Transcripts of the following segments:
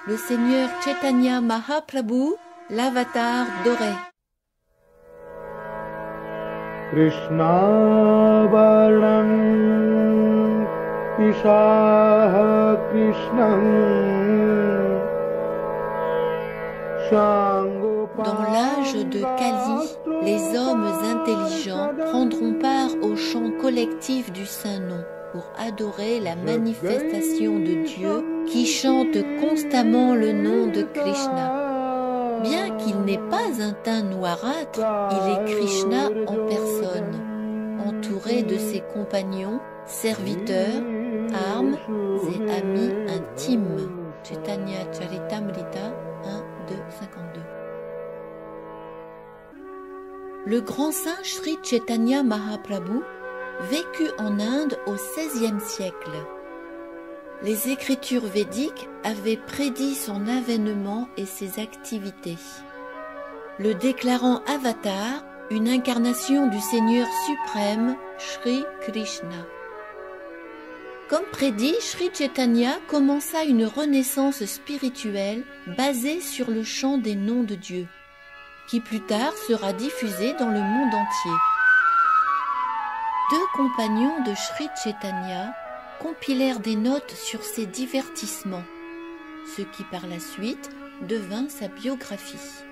le Seigneur Chaitanya Mahaprabhu, l'avatar doré. Krishna Varnam Ishaha Krishnam Dans l'âge de Kali, les hommes intelligents prendront part au chant collectif du Saint-Nom pour adorer la manifestation de Dieu qui chante constamment le nom de Krishna. Bien qu'il n'ait pas un teint noirâtre, il est Krishna en personne, entouré de ses compagnons, serviteurs, armes et amis intimes. Chaitanya Charitamrita 1, 2, 52. Le grand saint Sri Chaitanya Mahaprabhu vécut en Inde au XVIe siècle. Les écritures védiques avaient prédit son avènement et ses activités, le déclarant avatar, une incarnation du Seigneur suprême, Sri Krishna. Comme prédit, Sri Chaitanya commença une renaissance spirituelle basée sur le chant des noms de Dieu, qui plus tard sera diffusé dans le monde entier. Deux compagnons de Sri Chaitanya compilèrent des notes sur ses divertissements, ce qui par la suite devint sa biographie.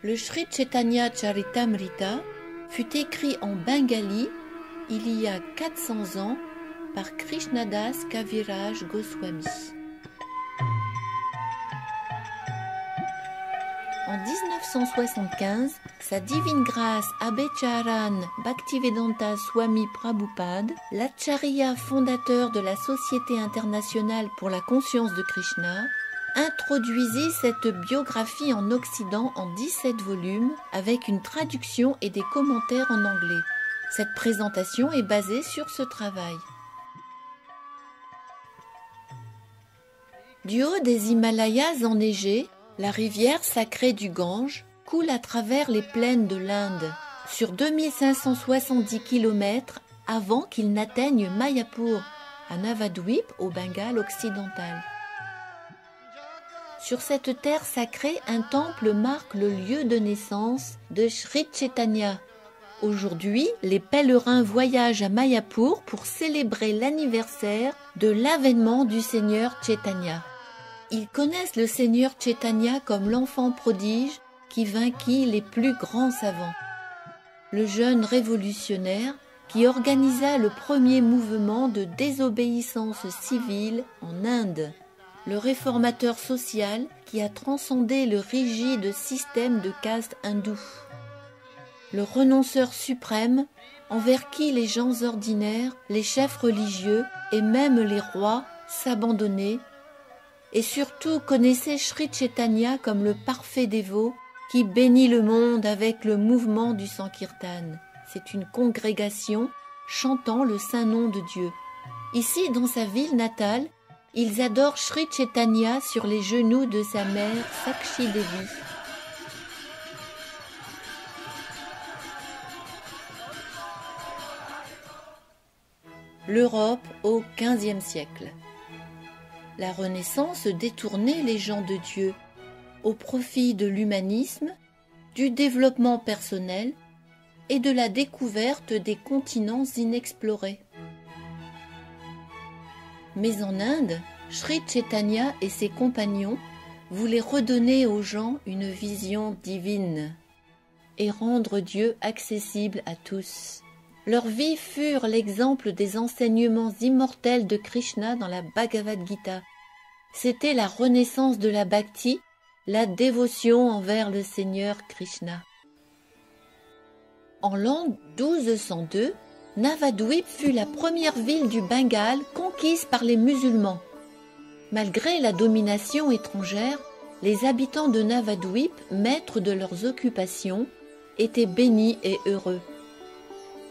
Le Sri Chaitanya Charitamrita fut écrit en bengali il y a 400 ans par Krishnadas Kaviraj Goswami. En 1975, sa divine grâce Abhecharan Bhaktivedanta Swami Prabhupada, l'acharya fondateur de la Société internationale pour la conscience de Krishna, introduisit cette biographie en Occident en 17 volumes avec une traduction et des commentaires en anglais. Cette présentation est basée sur ce travail. Du haut des Himalayas enneigés, la rivière sacrée du Gange coule à travers les plaines de l'Inde, sur 2570 km avant qu'il n'atteigne Mayapur, à Navadvip, au Bengale occidental. Sur cette terre sacrée, un temple marque le lieu de naissance de Sri Chaitanya. Aujourd'hui, les pèlerins voyagent à Mayapur pour célébrer l'anniversaire de l'avènement du Seigneur Chaitanya. Ils connaissent le Seigneur Chaitanya comme l'enfant prodige qui vainquit les plus grands savants. Le jeune révolutionnaire qui organisa le premier mouvement de désobéissance civile en Inde. Le réformateur social qui a transcendé le rigide système de caste hindou. Le renonceur suprême envers qui les gens ordinaires, les chefs religieux et même les rois s'abandonnaient, et surtout connaissait Sri Chaitanya comme le parfait dévot qui bénit le monde avec le mouvement du Sankirtan. C'est une congrégation chantant le saint nom de Dieu. Ici, dans sa ville natale, ils adorent Sri Chaitanya sur les genoux de sa mère Sakshi Devi. L'Europe au XVe siècle. La Renaissance détournait les gens de Dieu au profit de l'humanisme, du développement personnel et de la découverte des continents inexplorés. Mais en Inde, Sri Chaitanya et ses compagnons voulaient redonner aux gens une vision divine et rendre Dieu accessible à tous. Leurs vies furent l'exemple des enseignements immortels de Krishna dans la Bhagavad Gita. C'était la renaissance de la bhakti, la dévotion envers le Seigneur Krishna. En l'an 1202, Navadvip fut la première ville du Bengale conquise par les musulmans. Malgré la domination étrangère, les habitants de Navadvip, maîtres de leurs occupations, étaient bénis et heureux.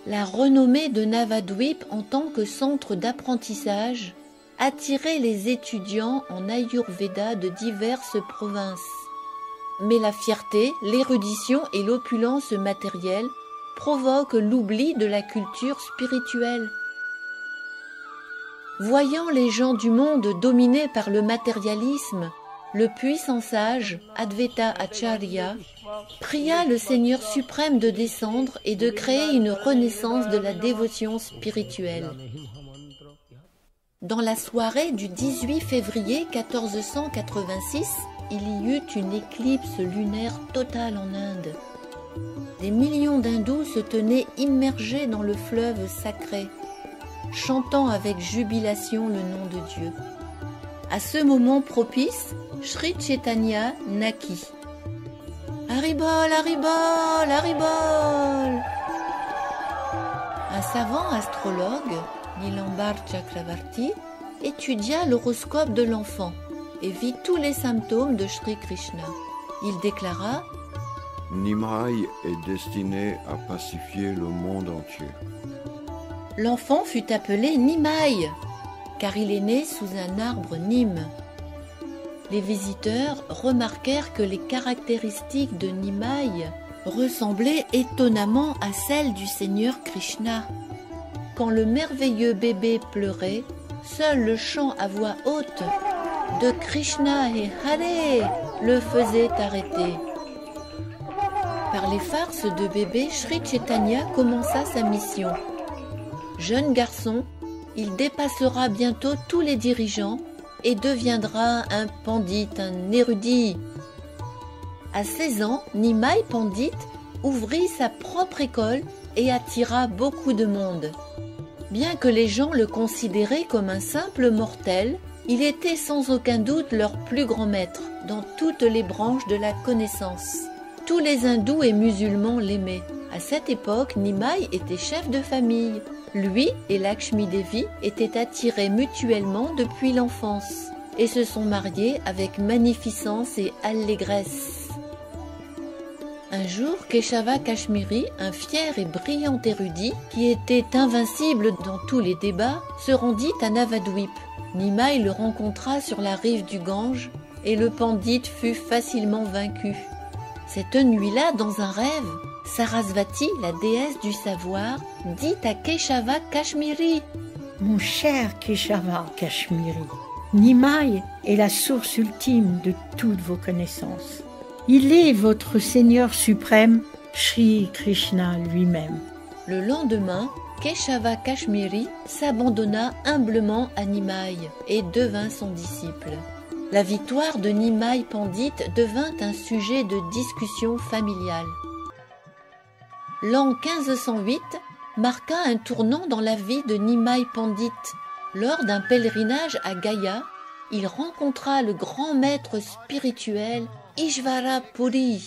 La renommée de Navadvip en tant que centre d'apprentissage attirait les étudiants en Ayurveda de diverses provinces. Mais la fierté, l'érudition et l'opulence matérielle provoquent l'oubli de la culture spirituelle. Voyant les gens du monde dominés par le matérialisme, le puissant sage, Advaita Acharya, pria le Seigneur suprême de descendre et de créer une renaissance de la dévotion spirituelle. Dans la soirée du 18 février 1486, il y eut une éclipse lunaire totale en Inde. Des millions d'hindous se tenaient immergés dans le fleuve sacré, chantant avec jubilation le nom de Dieu. À ce moment propice, Sri Chaitanya naquit. Haribol, Haribol, Haribol. Un savant astrologue, Nilambar Chakravarti, étudia l'horoscope de l'enfant et vit tous les symptômes de Sri Krishna. Il déclara: Nimai est destiné à pacifier le monde entier. L'enfant fut appelé Nimai, car il est né sous un arbre Nîmes. Les visiteurs remarquèrent que les caractéristiques de Nimai ressemblaient étonnamment à celles du Seigneur Krishna. Quand le merveilleux bébé pleurait, seul le chant à voix haute de Krishna et Hare le faisait arrêter. Par les farces de bébé, Sri Chaitanya commença sa mission. Jeune garçon, il dépassera bientôt tous les dirigeants et deviendra un pandit, un érudit. À 16 ans, Nimai Pandit ouvrit sa propre école et attira beaucoup de monde. Bien que les gens le considéraient comme un simple mortel, il était sans aucun doute leur plus grand maître dans toutes les branches de la connaissance. Tous les hindous et musulmans l'aimaient. À cette époque, Nimai était chef de famille. Lui et Lakshmi Devi étaient attirés mutuellement depuis l'enfance et se sont mariés avec magnificence et allégresse. Un jour, Keshava Kashmiri, un fier et brillant érudit qui était invincible dans tous les débats, se rendit à Navadvip. Nimai le rencontra sur la rive du Gange et le pandit fut facilement vaincu. Cette nuit-là, dans un rêve, Sarasvati, la déesse du savoir, dit à Keshava Kashmiri: Mon cher Keshava Kashmiri, Nimai est la source ultime de toutes vos connaissances. Il est votre Seigneur suprême, Sri Krishna lui-même. Le lendemain, Keshava Kashmiri s'abandonna humblement à Nimai et devint son disciple. La victoire de Nimai Pandit devint un sujet de discussion familiale. L'an 1508 marqua un tournant dans la vie de Nimai Pandit. Lors d'un pèlerinage à Gaya, il rencontra le grand maître spirituel Ishvara Puri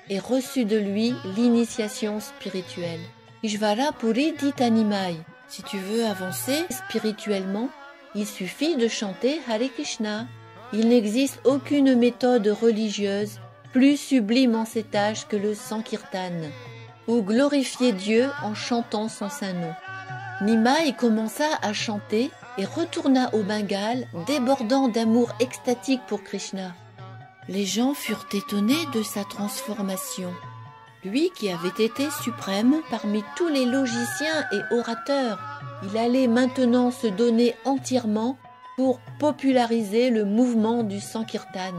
et reçut de lui l'initiation spirituelle. Ishvara Puri dit à Nimai: si tu veux avancer spirituellement, il suffit de chanter Hare Krishna. Il n'existe aucune méthode religieuse plus sublime en cet âge que le Sankirtan, ou glorifier Dieu en chantant son saint nom. Nimai commença à chanter et retourna au Bengale, débordant d'amour extatique pour Krishna. Les gens furent étonnés de sa transformation. Lui qui avait été suprême parmi tous les logiciens et orateurs, il allait maintenant se donner entièrement pour populariser le mouvement du Sankirtan.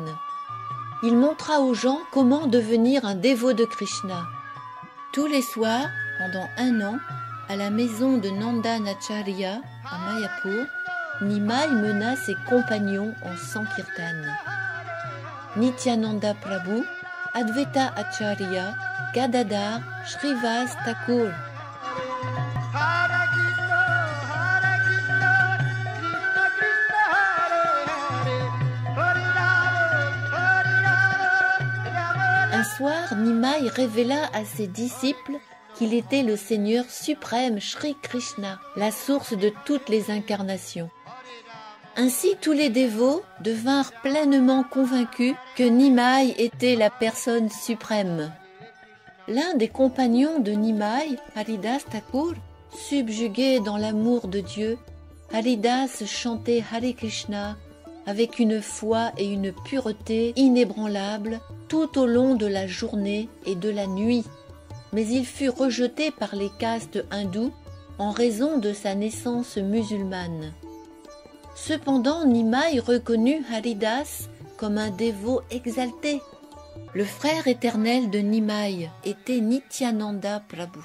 Il montra aux gens comment devenir un dévot de Krishna. Tous les soirs, pendant 1 an, à la maison de Nandanacharya à Mayapur, Nimai mena ses compagnons en Sankirtan. Nityananda Prabhu, Advaita Acharya, Gadadhar, Srivas Thakur. Un soir, Nimai révéla à ses disciples qu'il était le Seigneur suprême Sri Krishna, la source de toutes les incarnations. Ainsi, tous les dévots devinrent pleinement convaincus que Nimai était la personne suprême. L'un des compagnons de Nimai, Haridas Thakur, subjugué dans l'amour de Dieu, Haridas chantait Hare Krishna avec une foi et une pureté inébranlables tout au long de la journée et de la nuit. Mais il fut rejeté par les castes hindous en raison de sa naissance musulmane. Cependant, Nimai reconnut Haridas comme un dévot exalté. Le frère éternel de Nimai était Nityananda Prabhu.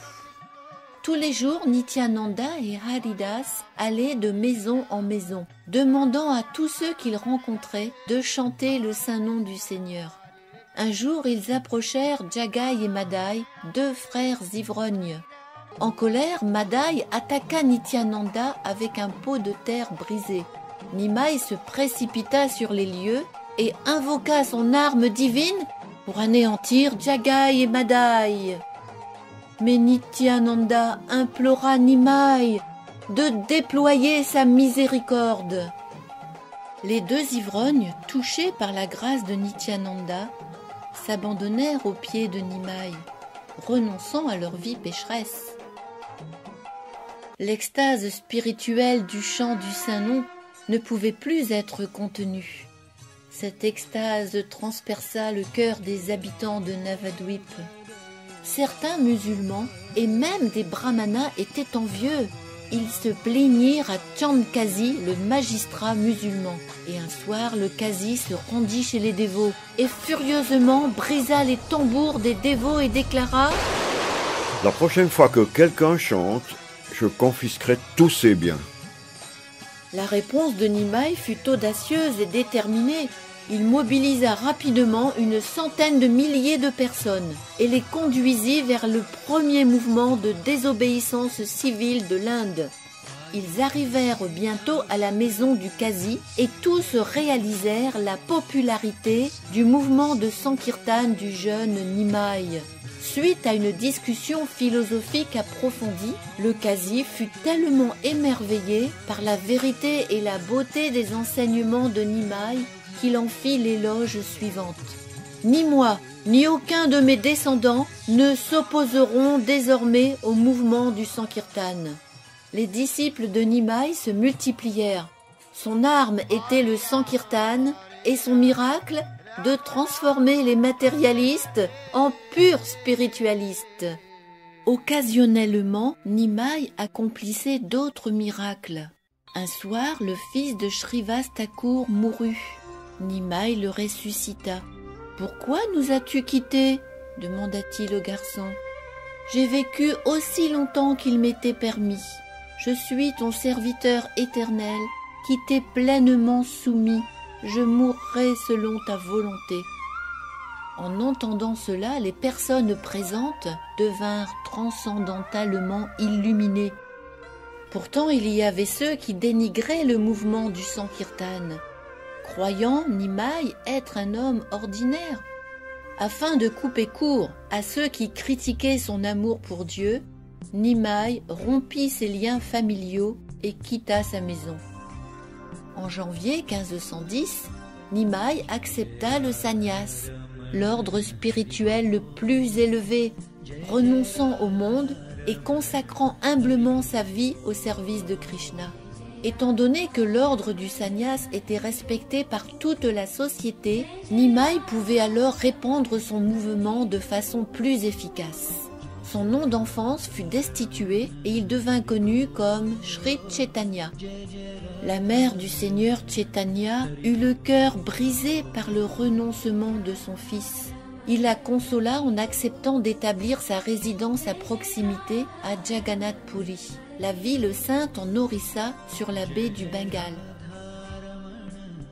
Tous les jours, Nityananda et Haridas allaient de maison en maison, demandant à tous ceux qu'ils rencontraient de chanter le saint nom du Seigneur. Un jour, ils approchèrent Jagai et Madai, deux frères ivrognes. En colère, Madai attaqua Nityananda avec un pot de terre brisé. Nimai se précipita sur les lieux et invoqua son arme divine pour anéantir Jagai et Madai. Mais Nityananda implora Nimai de déployer sa miséricorde. Les deux ivrognes, touchés par la grâce de Nityananda, s'abandonnèrent aux pieds de Nimai, renonçant à leur vie pécheresse. L'extase spirituelle du chant du Saint-Nom ne pouvait plus être contenue. Cette extase transperça le cœur des habitants de Navadvip. Certains musulmans et même des brahmanas étaient envieux. Ils se plaignirent à Chandkazi, le magistrat musulman. Et un soir, le Kazi se rendit chez les dévots et furieusement brisa les tambours des dévots et déclara « La prochaine fois que quelqu'un chante, je confisquerai tous ses biens. » La réponse de Nimai fut audacieuse et déterminée. Il mobilisa rapidement une centaine de milliers de personnes et les conduisit vers le premier mouvement de désobéissance civile de l'Inde. Ils arrivèrent bientôt à la maison du Kazi et tous réalisèrent la popularité du mouvement de Sankirtan du jeune Nimai. Suite à une discussion philosophique approfondie, le Kazi fut tellement émerveillé par la vérité et la beauté des enseignements de Nimai qu'il en fit l'éloge suivante. « Ni moi, ni aucun de mes descendants ne s'opposeront désormais au mouvement du Sankirtan. » Les disciples de Nimai se multiplièrent. Son arme était le Sankirtan et son miracle de transformer les matérialistes en purs spiritualistes. Occasionnellement, Nimai accomplissait d'autres miracles. Un soir, le fils de Srivas Thakur mourut. Nimai le ressuscita. « Pourquoi nous as-tu quittés ?» demanda-t-il au garçon. « J'ai vécu aussi longtemps qu'il m'était permis. Je suis ton serviteur éternel qui t'est pleinement soumis. Je mourrai selon ta volonté. » En entendant cela, les personnes présentes devinrent transcendentalement illuminées. Pourtant, il y avait ceux qui dénigraient le mouvement du Sankirtan, croyant Nimai être un homme ordinaire. Afin de couper court à ceux qui critiquaient son amour pour Dieu, Nimai rompit ses liens familiaux et quitta sa maison. En janvier 1510, Nimai accepta le sannyas, l'ordre spirituel le plus élevé, renonçant au monde et consacrant humblement sa vie au service de Krishna. Étant donné que l'ordre du sannyas était respecté par toute la société, Nimai pouvait alors répandre son mouvement de façon plus efficace. Son nom d'enfance fut destitué et il devint connu comme Sri Chaitanya. La mère du Seigneur Chaitanya eut le cœur brisé par le renoncement de son fils. Il la consola en acceptant d'établir sa résidence à proximité à Jagannath Puri, la ville sainte en Orissa sur la baie du Bengale.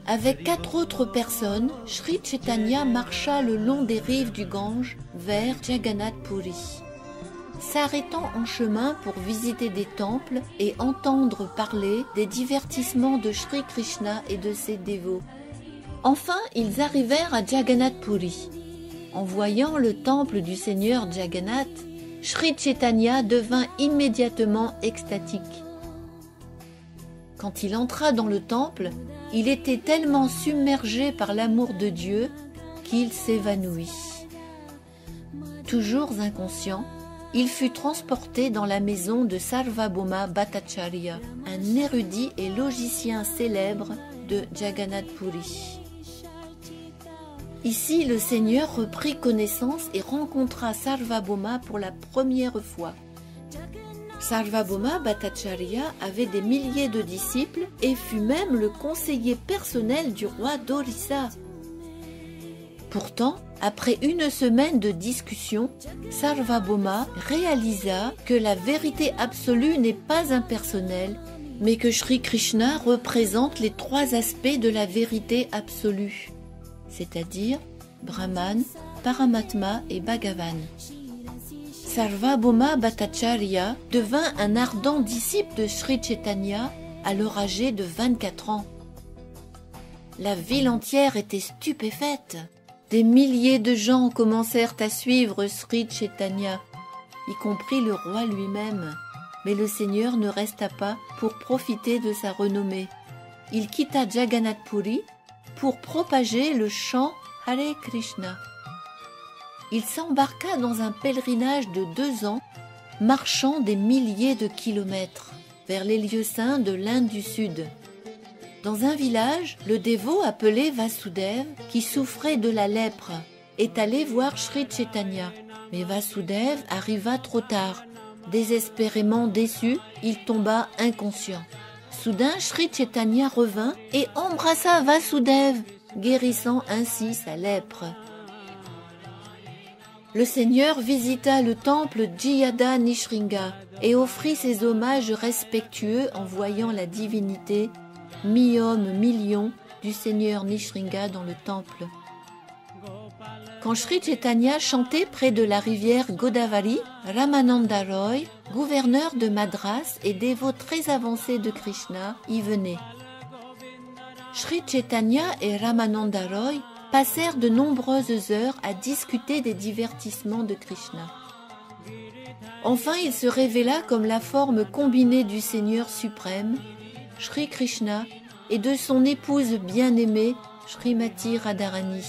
Avec 4 autres personnes, Sri Chaitanya marcha le long des rives du Gange vers Jagannath Puri. S'arrêtant en chemin pour visiter des temples et entendre parler des divertissements de Sri Krishna et de ses dévots. Enfin, ils arrivèrent à Jagannath Puri. En voyant le temple du Seigneur Jagannath, Sri Chaitanya devint immédiatement extatique. Quand il entra dans le temple, il était tellement submergé par l'amour de Dieu qu'il s'évanouit. Toujours inconscient, il fut transporté dans la maison de Sarvabhauma Bhattacharya, un érudit et logicien célèbre de Jagannath Puri. Ici, le Seigneur reprit connaissance et rencontra Sarvabhauma pour la première fois. Sarvabhauma Bhattacharya avait des milliers de disciples et fut même le conseiller personnel du roi d'Orissa. Pourtant, après une semaine de discussion, Sarvabhauma réalisa que la vérité absolue n'est pas impersonnelle, mais que Shri Krishna représente les trois aspects de la vérité absolue, c'est-à-dire Brahman, Paramatma et Bhagavan. Sarvabhauma Bhattacharya devint un ardent disciple de Sri Chaitanya, alors âgé de 24 ans. La ville entière était stupéfaite. Des milliers de gens commencèrent à suivre Sri Chaitanya, y compris le roi lui-même. Mais le Seigneur ne resta pas pour profiter de sa renommée. Il quitta Jagannath Puri pour propager le chant Hare Krishna. Il s'embarqua dans un pèlerinage de 2 ans, marchant des milliers de kilomètres vers les lieux saints de l'Inde du Sud. Dans un village, le dévot appelé Vasudev, qui souffrait de la lèpre, est allé voir Sri Chaitanya. Mais Vasudev arriva trop tard. Désespérément déçu, il tomba inconscient. Soudain, Sri Chaitanya revint et embrassa Vasudev, guérissant ainsi sa lèpre. Le Seigneur visita le temple Jiyada Nishringa et offrit ses hommages respectueux en voyant la divinité, mi-homme, mi-lion, du Seigneur Nishringa dans le temple. Quand Sri Chaitanya chantait près de la rivière Godavari, Ramananda Roy, gouverneur de Madras et dévot très avancé de Krishna, y venait. Sri Chaitanya et Ramananda Roy passèrent de nombreuses heures à discuter des divertissements de Krishna. Enfin, il se révéla comme la forme combinée du Seigneur suprême, Sri Krishna, et de son épouse bien-aimée, Srimati Radharani.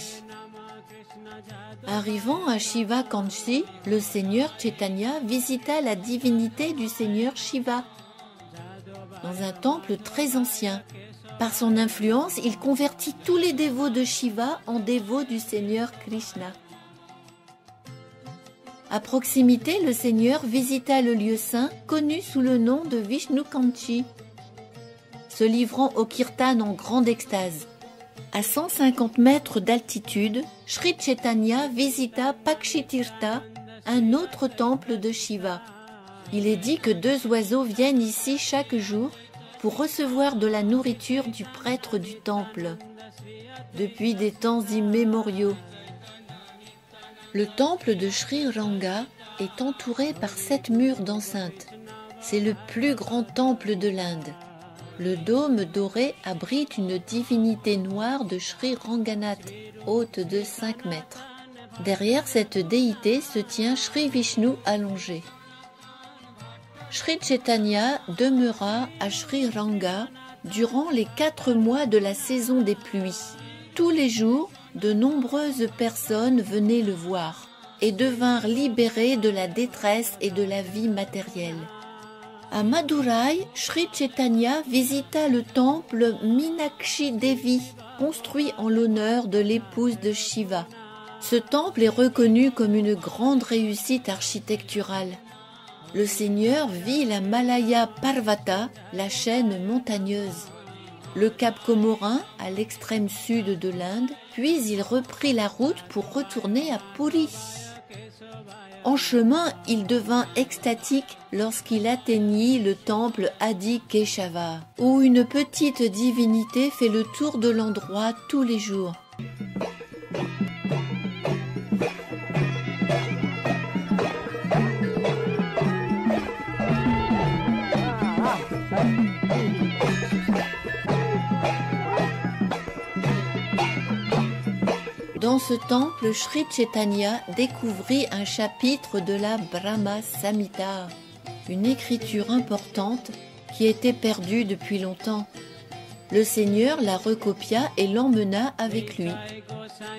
Arrivant à Shiva Kanchi, le Seigneur Chaitanya visita la divinité du Seigneur Shiva dans un temple très ancien. Par son influence, il convertit tous les dévots de Shiva en dévots du Seigneur Krishna. À proximité, le Seigneur visita le lieu saint connu sous le nom de Vishnu Kanchi, se livrant au kirtan en grande extase. À 150 mètres d'altitude, Sri Chaitanya visita Pakshitirtha, un autre temple de Shiva. Il est dit que 2 oiseaux viennent ici chaque jour pour recevoir de la nourriture du prêtre du temple, depuis des temps immémoriaux. Le temple de Sri Ranga est entouré par 7 murs d'enceinte. C'est le plus grand temple de l'Inde. Le dôme doré abrite une divinité noire de Sri Ranganath, haute de 5 mètres. Derrière cette déité se tient Sri Vishnu allongé. Sri Chaitanya demeura à Sri Ranga durant les 4 mois de la saison des pluies. Tous les jours, de nombreuses personnes venaient le voir et devinrent libérées de la détresse et de la vie matérielle. À Madurai, Sri Chaitanya visita le temple Meenakshi Devi, construit en l'honneur de l'épouse de Shiva. Ce temple est reconnu comme une grande réussite architecturale. Le Seigneur vit la Malaya Parvata, la chaîne montagneuse, le cap Comorin à l'extrême sud de l'Inde, puis il reprit la route pour retourner à Puri. En chemin, il devint extatique lorsqu'il atteignit le temple Adi Keshava, où une petite divinité fait le tour de l'endroit tous les jours. Dans ce temple, Sri Chaitanya découvrit un chapitre de la Brahma Samhita, une écriture importante qui était perdue depuis longtemps. Le Seigneur la recopia et l'emmena avec lui,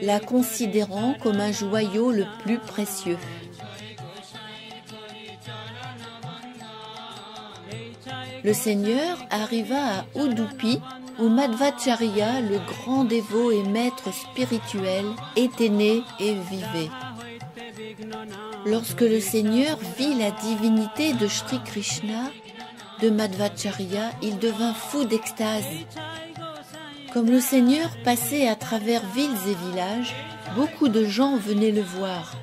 la considérant comme un joyau le plus précieux. Le Seigneur arriva à Udupi, où Madhvacharya, le grand dévot et maître spirituel, était né et vivait. Lorsque le Seigneur vit la divinité de Sri Krishna, de Madhvacharya, il devint fou d'extase. Comme le Seigneur passait à travers villes et villages, beaucoup de gens venaient le voir.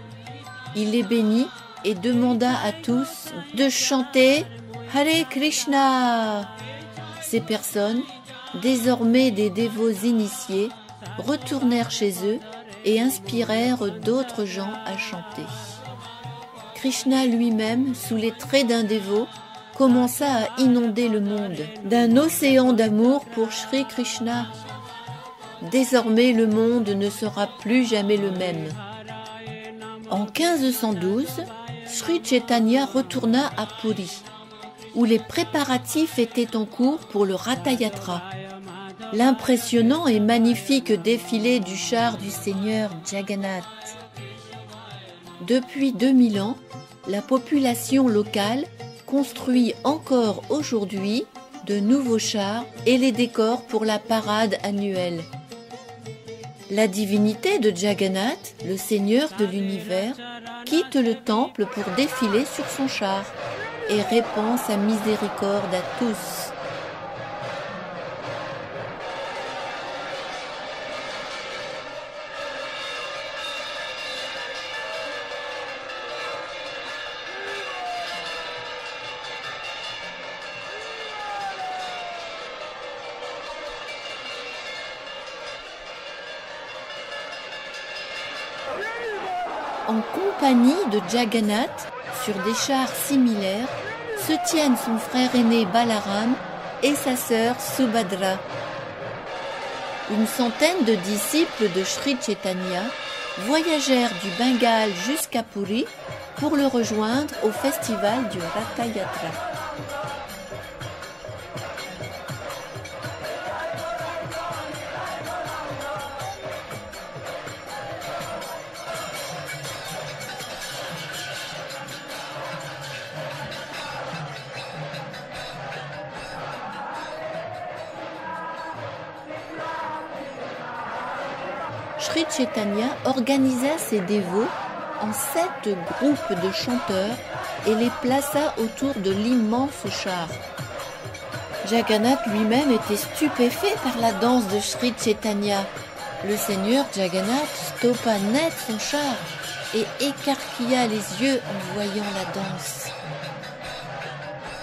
Il les bénit et demanda à tous de chanter « Hare Krishna ». Ces personnes, désormais des dévots initiés, retournèrent chez eux et inspirèrent d'autres gens à chanter. Krishna lui-même, sous les traits d'un dévot, commença à inonder le monde d'un océan d'amour pour Sri Krishna. Désormais, le monde ne sera plus jamais le même. En 1512, Sri Chaitanya retourna à Puri, où les préparatifs étaient en cours pour le Ratha-yatra, l'impressionnant et magnifique défilé du char du Seigneur Jagannath. Depuis 2000 ans, la population locale construit encore aujourd'hui de nouveaux chars et les décors pour la parade annuelle. La divinité de Jagannath, le Seigneur de l'univers, quitte le temple pour défiler sur son char et répand sa miséricorde à tous. En compagnie de Jagannath, sur des chars similaires, se tiennent son frère aîné Balaram et sa sœur Subhadra. Une centaine de disciples de Sri Chaitanya voyagèrent du Bengale jusqu'à Puri pour le rejoindre au festival du Ratha-yatra. Sri Chaitanya organisa ses dévots en 7 groupes de chanteurs et les plaça autour de l'immense char. Jagannath lui-même était stupéfait par la danse de Sri Chaitanya. Le Seigneur Jagannath stoppa net son char et écarquilla les yeux en voyant la danse.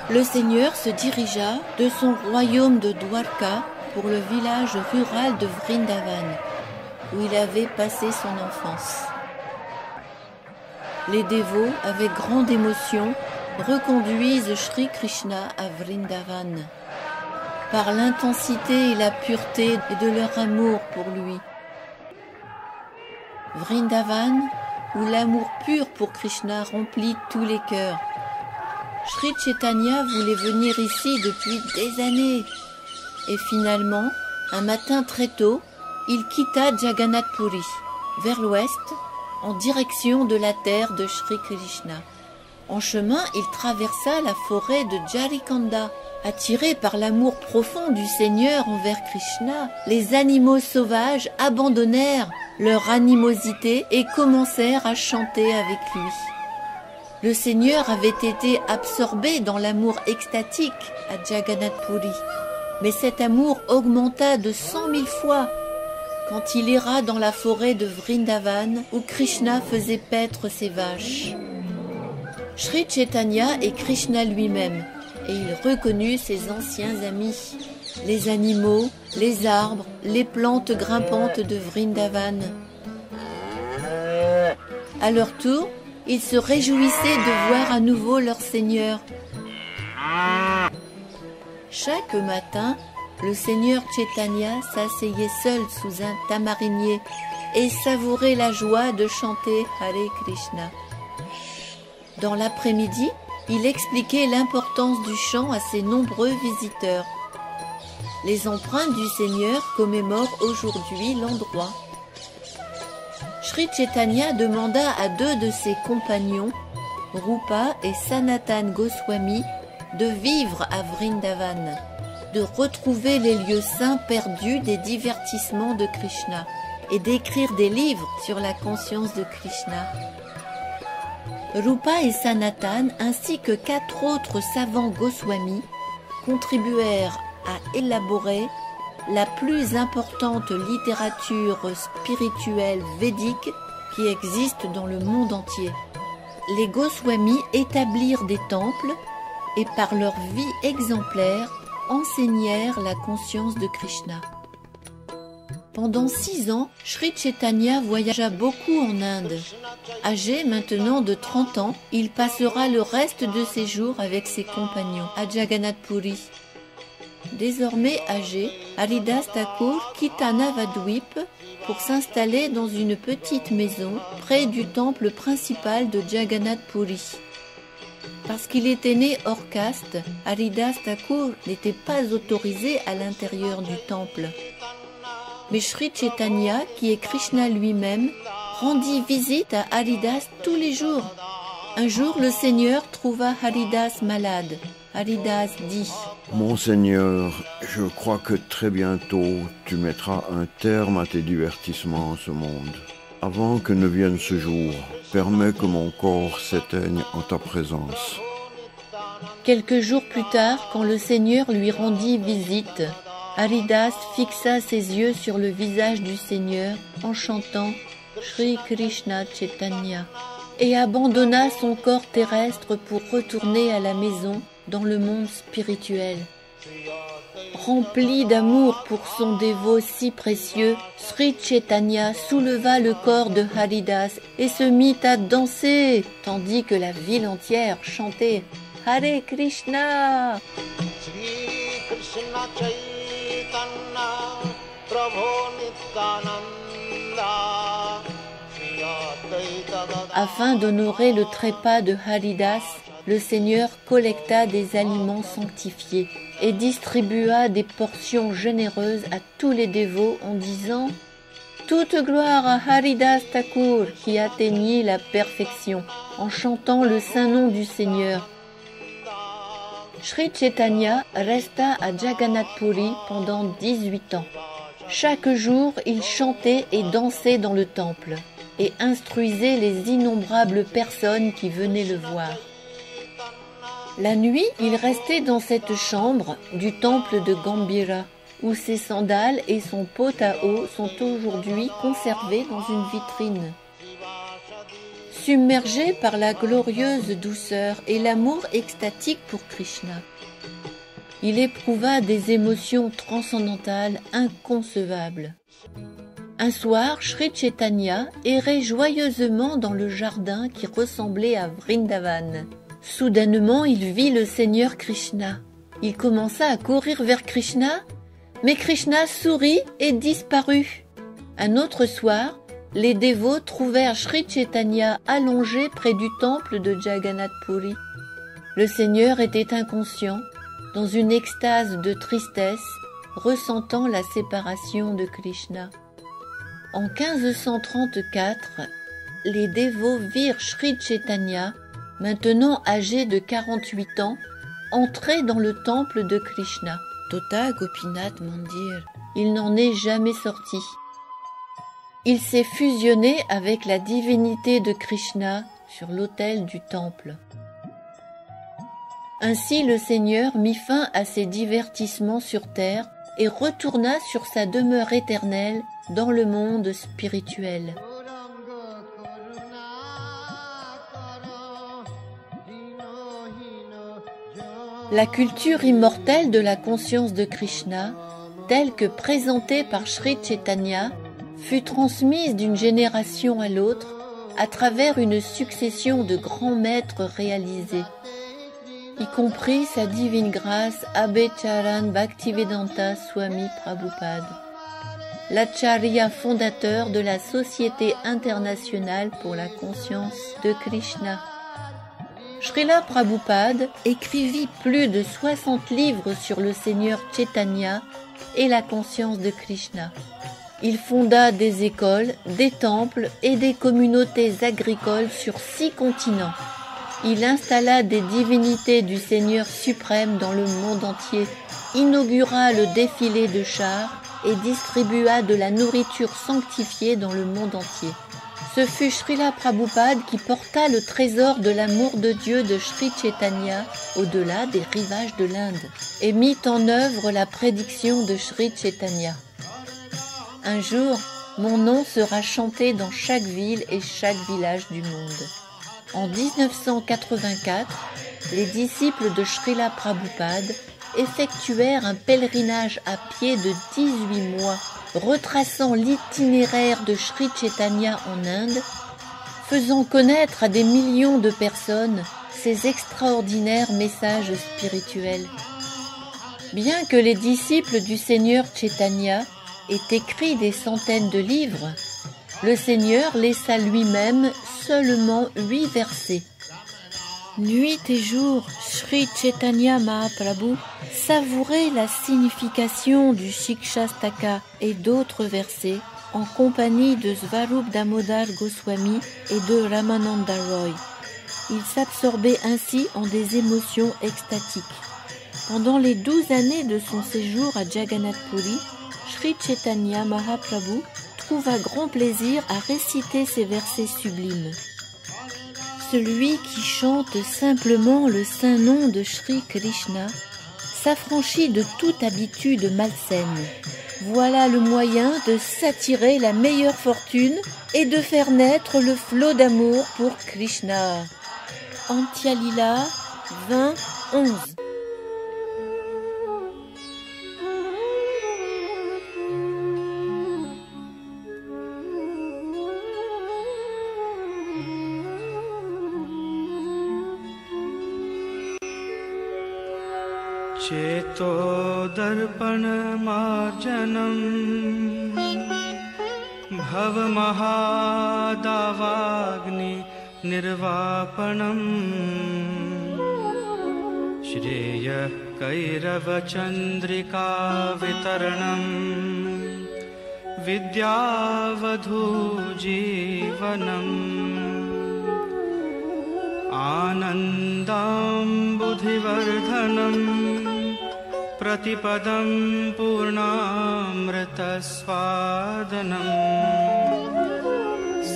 Le Seigneur se dirigea de son royaume de Dwarka pour le village rural de Vrindavan, où il avait passé son enfance. Les dévots, avec grande émotion, reconduisent Sri Krishna à Vrindavan, par l'intensité et la pureté de leur amour pour lui. Vrindavan, où l'amour pur pour Krishna remplit tous les cœurs. Sri Chaitanya voulait venir ici depuis des années. Et finalement, un matin très tôt, il quitta Jagannath Puri, vers l'ouest, en direction de la terre de Sri Krishna. En chemin, il traversa la forêt de Jarikanda. Attirés par l'amour profond du Seigneur envers Krishna, les animaux sauvages abandonnèrent leur animosité et commencèrent à chanter avec lui. Le Seigneur avait été absorbé dans l'amour extatique à Jagannath Puri, mais cet amour augmenta de 100 000 fois quand il ira dans la forêt de Vrindavan où Krishna faisait paître ses vaches. Sri Chaitanya est Krishna lui-même et il reconnut ses anciens amis, les animaux, les arbres, les plantes grimpantes de Vrindavan. À leur tour, ils se réjouissaient de voir à nouveau leur Seigneur. Chaque matin, le Seigneur Chaitanya s'asseyait seul sous un tamarinier et savourait la joie de chanter Hare Krishna. Dans l'après-midi, il expliquait l'importance du chant à ses nombreux visiteurs. Les empreintes du Seigneur commémorent aujourd'hui l'endroit. Sri Chaitanya demanda à 2 de ses compagnons, Rupa et Sanatan Goswami, de vivre à Vrindavan, de retrouver les lieux saints perdus des divertissements de Krishna et d'écrire des livres sur la conscience de Krishna. Rupa et Sanatan, ainsi que 4 autres savants Goswami, contribuèrent à élaborer la plus importante littérature spirituelle védique qui existe dans le monde entier. Les Goswami établirent des temples et par leur vie exemplaire enseignèrent la conscience de Krishna. Pendant 6 ans, Sri Chaitanya voyagea beaucoup en Inde. Âgé maintenant de 30 ans, il passera le reste de ses jours avec ses compagnons à Jagannath Puri. Désormais âgé, Haridas Thakur quitta Navadvip pour s'installer dans une petite maison près du temple principal de Jagannath Puri. Parce qu'il était né hors caste, Haridas Thakur n'était pas autorisé à l'intérieur du temple. Mais Sri Chaitanya, qui est Krishna lui-même, rendit visite à Haridas tous les jours. Un jour, le Seigneur trouva Haridas malade. Haridas dit « Mon Seigneur, je crois que très bientôt tu mettras un terme à tes divertissements en ce monde. Avant que ne vienne ce jour, permets que mon corps s'éteigne en ta présence. » Quelques jours plus tard, quand le Seigneur lui rendit visite, Haridas fixa ses yeux sur le visage du Seigneur en chantant Shri Krishna Chaitanya et abandonna son corps terrestre pour retourner à la maison dans le monde spirituel. Rempli d'amour pour son dévot si précieux, Sri Chaitanya souleva le corps de Haridas et se mit à danser, tandis que la ville entière chantait Hare Krishna. Afin d'honorer le trépas de Haridas, le Seigneur collecta des aliments sanctifiés et distribua des portions généreuses à tous les dévots en disant « Toute gloire à Haridas Thakur qui atteignit la perfection en chantant le saint nom du Seigneur. » Sri Chaitanya resta à Jagannath Puri pendant 18 ans. Chaque jour, il chantait et dansait dans le temple et instruisait les innombrables personnes qui venaient le voir. La nuit, il restait dans cette chambre du temple de Gambhira, où ses sandales et son pot à eau sont aujourd'hui conservés dans une vitrine. Submergé par la glorieuse douceur et l'amour extatique pour Krishna, il éprouva des émotions transcendantales inconcevables. Un soir, Sri Chaitanya errait joyeusement dans le jardin qui ressemblait à Vrindavan. Soudainement, il vit le Seigneur Krishna. Il commença à courir vers Krishna, mais Krishna sourit et disparut. Un autre soir, les dévots trouvèrent Sri Chaitanya allongé près du temple de Jagannath Puri. Le Seigneur était inconscient, dans une extase de tristesse, ressentant la séparation de Krishna. En 1534, les dévots virent Sri Chaitanya, maintenant âgé de 48 ans, entrer dans le temple de Krishna. Tota Gopinath Mandir. Il n'en est jamais sorti. Il s'est fusionné avec la divinité de Krishna sur l'autel du temple. Ainsi le Seigneur mit fin à ses divertissements sur terre et retourna sur sa demeure éternelle dans le monde spirituel. La culture immortelle de la conscience de Krishna, telle que présentée par Sri Chaitanya, fut transmise d'une génération à l'autre à travers une succession de grands maîtres réalisés, y compris sa divine grâce Abhecharan Bhaktivedanta Swami Prabhupada, l'acharya fondateur de la Société internationale pour la conscience de Krishna. Srila Prabhupada écrivit plus de 60 livres sur le Seigneur Chaitanya et la conscience de Krishna. Il fonda des écoles, des temples et des communautés agricoles sur 6 continents. Il installa des divinités du Seigneur suprême dans le monde entier, inaugura le défilé de chars et distribua de la nourriture sanctifiée dans le monde entier. Ce fut Srila Prabhupada qui porta le trésor de l'amour de Dieu de Sri Chaitanya au-delà des rivages de l'Inde et mit en œuvre la prédiction de Sri Chaitanya. Un jour, mon nom sera chanté dans chaque ville et chaque village du monde. En 1984, les disciples de Srila Prabhupada effectuèrent un pèlerinage à pied de 18 mois, retraçant l'itinéraire de Sri Chaitanya en Inde, faisant connaître à des millions de personnes ses extraordinaires messages spirituels. Bien que les disciples du Seigneur Chaitanya aient écrit des centaines de livres, le Seigneur laissa lui-même seulement 8 versets. Nuit et jour, Sri Chaitanya Mahaprabhu savourait la signification du Shikshastaka et d'autres versets en compagnie de Svarup Damodar Goswami et de Ramananda Roy. Il s'absorbait ainsi en des émotions extatiques. Pendant les 12 années de son séjour à Jagannath Puri, Sri Chaitanya Mahaprabhu trouva grand plaisir à réciter ces versets sublimes. Celui qui chante simplement le saint nom de Sri Krishna s'affranchit de toute habitude malsaine. Voilà le moyen de s'attirer la meilleure fortune et de faire naître le flot d'amour pour Krishna. Antyalila 20:11. चेतो दर्पणमार्जनं भवमहादावाग्नि निर्वापणम् श्रेयः कैरवचन्द्रिका वितरणम् विद्यावधूजीवनम् आनन्दाम्बुधिवर्धनम् प्रतिपदं पूर्णामृतस्वादनम्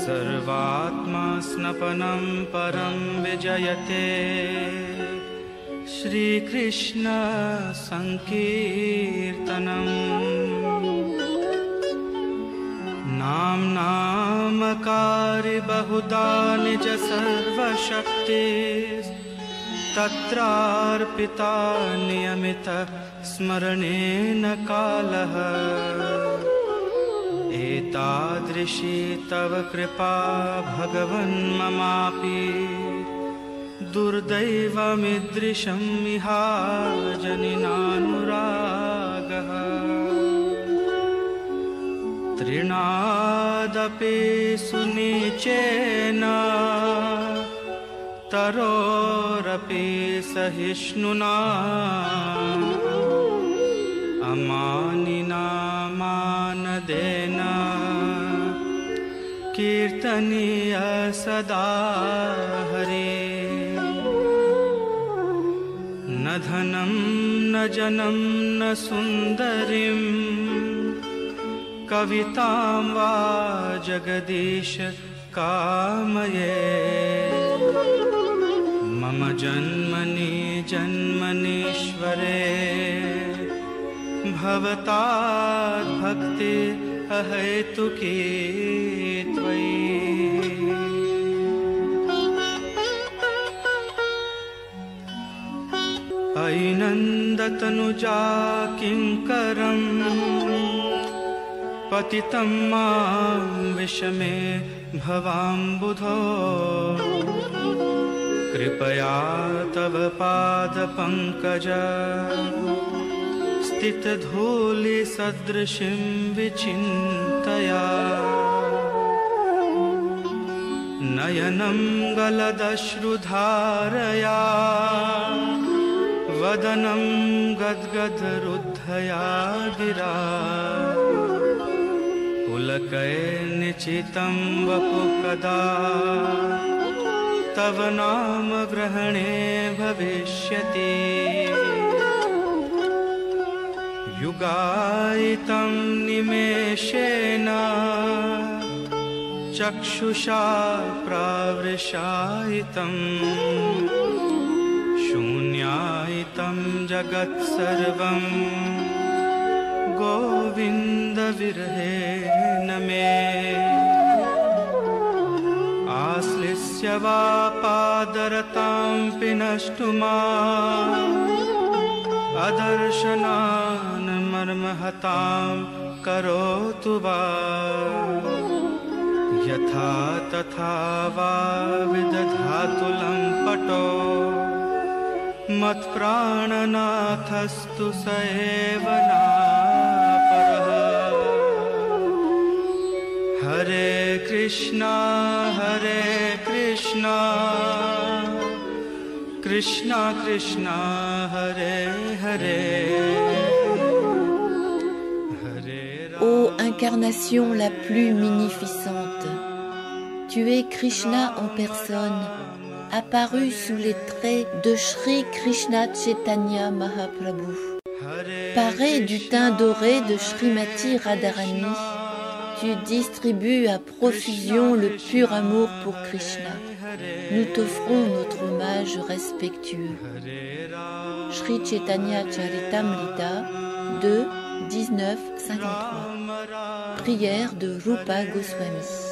सर्वात्मा स्नपनं परं विजयते श्रीकृष्ण संकीर्तनम् नामकारी बहुधा निज सर्वशक्ति तत्रार्पिता नियमित स्मरणेन कालः एतादृशी तव कृपा भगवन् ममापि दुर्दैवमिदृशं इहाजनिनानुरागः तृणादपि सुनीचेन तरोरपि सहिष्णुना अमानिना मानदेन कीर्तनीय सदा हरे न धनं न जनं न सुन्दरीं कवितां वा जगदीश कामये मम जन्मनि जन्मनीश्वरे भवतात् भक्ति अहेतुकी त्वयि अयि नन्दतनुजा किङ्करम् पतितं मां विषमे भवाम्बुधो कृपया तव पादपङ्कज स्थितधूलिसदृशीं विचिन्तया नयनं गलदश्रुधारया वदनं गद्गदरुद्धया गिरा पुलकैर्निचितं वपुः कदा तव नाम ग्रहणे भविष्यति युगायितं निमेषेण चक्षुषा प्रावृषायितम् शून्यायितं जगत्सर्वं गोविन्दविरहेण मे आश्लिष्य वा पादरतां पिनष्टुमा अदर्शनान् मर्महतां करोतु वा यथा तथा वा विदधातु लम्पटो मत्प्राणनाथस्तु स एव नापरः हरे कृष्णा कृष्णा कृष्णा हरे हरे Ô incarnation la plus magnificente, tu es Krishna en personne, apparu sous les traits de Shri Krishna Chaitanya Mahaprabhu. Paré du teint doré de Srimati Radharani, tu distribues à profusion le pur amour pour Krishna. Nous t'offrons notre hommage respectueux. Shri Chaitanya Charitamrita 2, 19, 53. Prière de Rupa Goswami.